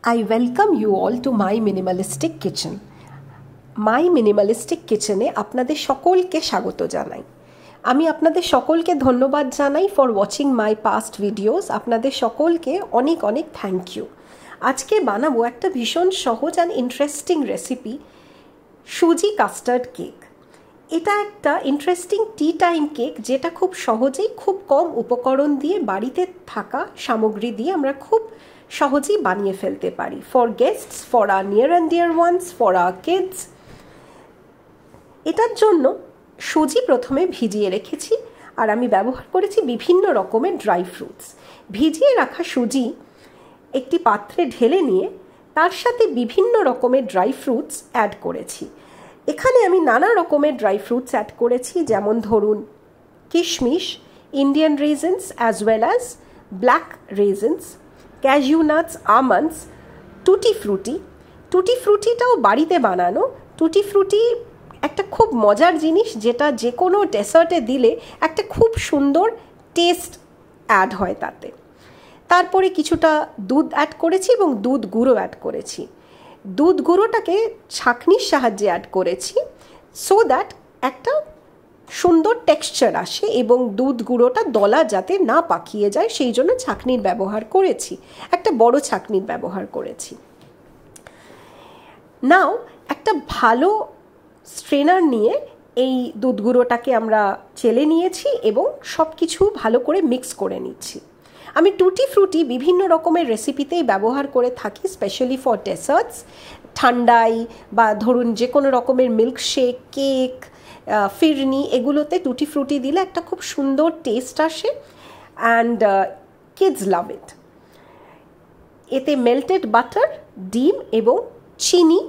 I welcome you all to my minimalistic kitchen. My minimalistic kitchen এ আপনাদের সকলকে স্বাগত জানাই। আমি আপনাদের সকলকে ধন্যবাদ জানাই for watching my past videos. আপনাদের সকলকে অনেক অনেক থ্যাংক ইউ। আজকে বানাবো একটা ভীষণ সহজ অ্যান্ড ইন্টারেস্টিং রেসিপি, সুজি কাস্টার্ড কেক। এটা একটা ইন্টারেস্টিং টি টাইম কেক, যেটা খুব সহজেই খুব কম উপকরণ দিয়ে বাড়িতে থাকা সামগ্রী দিয়ে আমরা খুব সহজেই বানিয়ে ফেলতে পারি। For guests, for our near and dear ones, for our kids. এটার জন্য সুজি প্রথমে ভিজিয়ে রেখেছি, আর আমি ব্যবহার করেছি বিভিন্ন রকমের ড্রাই ফ্রুটস। ভিজিয়ে রাখা সুজি একটি পাত্রে ঢেলে নিয়ে তার সাথে বিভিন্ন রকমের ড্রাই ফ্রুটস অ্যাড করেছি। এখানে আমি নানা রকমের ড্রাই ফ্রুটস অ্যাড করেছি, যেমন ধরুন কিশমিশ, Indian raisins as well as black raisins, cashew nuts, almonds, tutti frutti. টুটি ফ্রুটিটাও বাড়িতে বানানো। টুটি ফ্রুটি একটা খুব মজার জিনিস, যেটা যে কোনো ডেসার্টে দিলে একটা খুব সুন্দর টেস্ট অ্যাড হয় তাতে। তারপরে কিছুটা দুধ অ্যাড করেছি এবং দুধ গুঁড়ো অ্যাড করেছি। দুধ গুঁড়োটাকে ছাঁকনির সাহায্যে অ্যাড করেছি, সো দ্যাট একটা সুন্দর টেক্সচার আসে এবং দুধ গুঁড়োটা দলা যাতে না পাকিয়ে যায়, সেই জন্য ছাঁকনির ব্যবহার করেছি, একটা বড় ছাঁকনির ব্যবহার করেছি। নাও একটা ভালো স্ট্রেনার নিয়ে এই দুধ গুঁড়োটাকে আমরা চেলে নিয়েছি এবং সব কিছু ভালো করে মিক্স করে নিচ্ছি। আমি টুটি ফ্রুটি বিভিন্ন রকমের রেসিপিতেই ব্যবহার করে থাকি, স্পেশালি ফর ডেসার্টস, ঠান্ডাই বা ধরুন যে কোনো রকমের মিল্কশেক, কেক, ফিরনি, এগুলোতে টুটি ফ্রুটি দিলে একটা খুব সুন্দর টেস্ট আসে, অ্যান্ড কিডস লাভ ইট। এতে মেল্টেড বাটার, ডিম এবং চিনি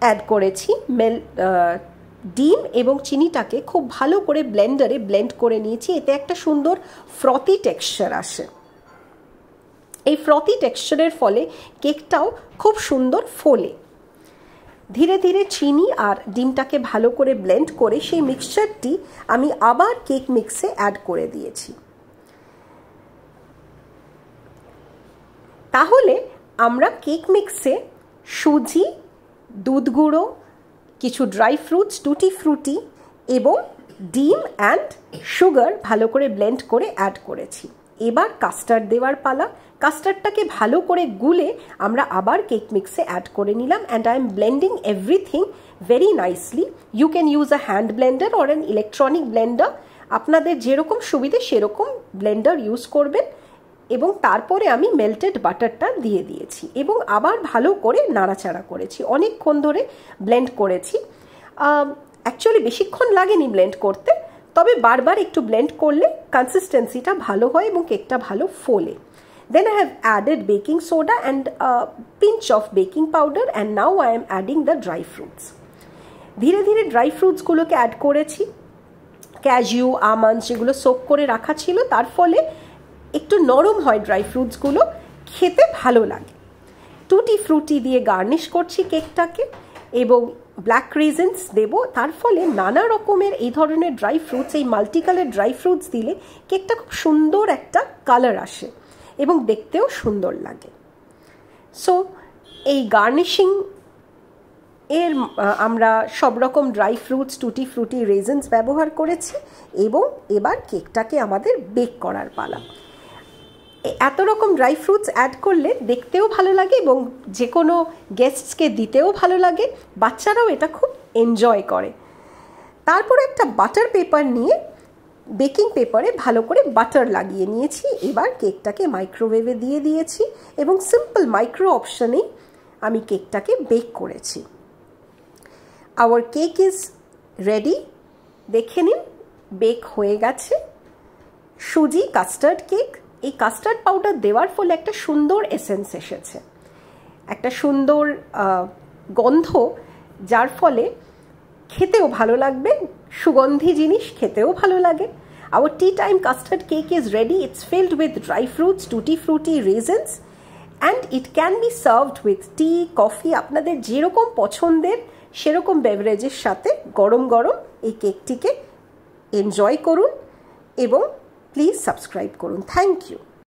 অ্যাড করেছি। ডিম এবং চিনিটাকে খুব ভালো করে ব্লেন্ডারে ব্লেন্ড করে নিয়েছি। এতে একটা সুন্দর ফ্রথি টেক্সচার আসে। এই ফ্রথি টেক্সচারের ফলে কেকটাও খুব সুন্দর ফোলে। ধীরে ধীরে চিনি আর ডিমটাকে ভালো করে ব্লেন্ড করে সেই মিক্সচারটি আমি আবার কেক মিক্সে অ্যাড করে দিয়েছি। তাহলে আমরা কেক মিক্সে সুজি, দুধ গুঁড়ো, কিছু ড্রাই ফ্রুটস, টুটি ফ্রুটি এবং ডিম অ্যান্ড সুগার ভালো করে ব্লেন্ড করে অ্যাড করেছি। এবার কাস্টার্ড দেওয়ার পালা। কাস্টার্ডটাকে ভালো করে গুলে আমরা আবার কেক মিক্সে অ্যাড করে নিলাম, and I am blending everything very nicely. You can use a hand blender or an electronic blender. আপনাদের যেরকম সুবিধে সেরকম ব্লেন্ডার ইউজ করবেন। এবং তারপরে আমি মেল্টেড বাটারটা দিয়ে দিয়েছি এবং আবার ভালো করে নাড়াচাড়া করেছি। অনেকক্ষণ ধরে ব্লেন্ড করেছি। অ্যাকচুয়ালি বেশিক্ষণ লাগেনি ব্লেন্ড করতে, তবে বারবার একটু ব্লেন্ড করলে কনসিস্টেন্সিটা ভালো হয় এবং কেকটা ভালো ফোলে। Then I have added baking soda and a pinch of baking powder, and now I am adding the dry fruits. ধীরে ধীরে ড্রাই ফ্রুটসগুলোকে অ্যাড করেছি। ক্যাশিউ, আমন্ডস যেগুলো সোক করে রাখা ছিল, তার ফলে একটু নরম হয় ড্রাই ফ্রুটসগুলো, খেতে ভালো লাগে। টুটি ফ্রুটি দিয়ে গার্নিশ করছি কেকটাকে এবং ব্ল্যাক রেজিনস দেব। তার ফলে নানা রকমের এই ধরনের ড্রাই ফ্রুটস, এই মাল্টি কালার ড্রাই ফ্রুটস দিলে কেকটা খুব সুন্দর একটা কালার আসে এবং দেখতেও সুন্দর লাগে। সো এই গার্নিশিং এর আমরা সব রকম ড্রাই ফ্রুটস, টুটি ফ্রুটি, রেজিনস ব্যবহার করেছি এবং এবার কেকটাকে আমাদের বেক করার পালা। এত রকম ড্রাই ফ্রুটস অ্যাড করলে দেখতেও ভালো লাগে এবং যে কোনো গেস্টসকে দিতেও ভালো লাগে। বাচ্চারাও এটা খুব এনজয় করে। তারপর একটা বাটার পেপার নিয়ে বেকিং পেপারে ভালো করে বাটার লাগিয়ে নিয়েছি। এবার কেকটাকে মাইক্রোওয়েভে দিয়ে দিয়েছি এবং সিম্পল মাইক্রো অপশনেই আমি কেকটাকে বেক করেছি। Our cake is ready. দেখে নিন, বেক হয়ে গেছে। সুজি কাস্টার্ড কেক। এই কাস্টার্ড পাউডার দেওয়ার ফলে একটা সুন্দর এসেন্স এসেছে, একটা সুন্দর গন্ধ, যার ফলে খেতেও ভালো লাগবে। সুগন্ধি জিনিস খেতেও ভালো লাগে। Our tea time custard cake is ready. It's filled with dry fruits, tutti frutti, raisins, and it can be served with tea, coffee. আপনাদের যেরকম পছন্দের সেরকম বেভারেজের সাথে গরম গরম এই কেকটিকে এনজয় করুন এবং প্লিজ সাবস্ক্রাইব করুন। Thank you.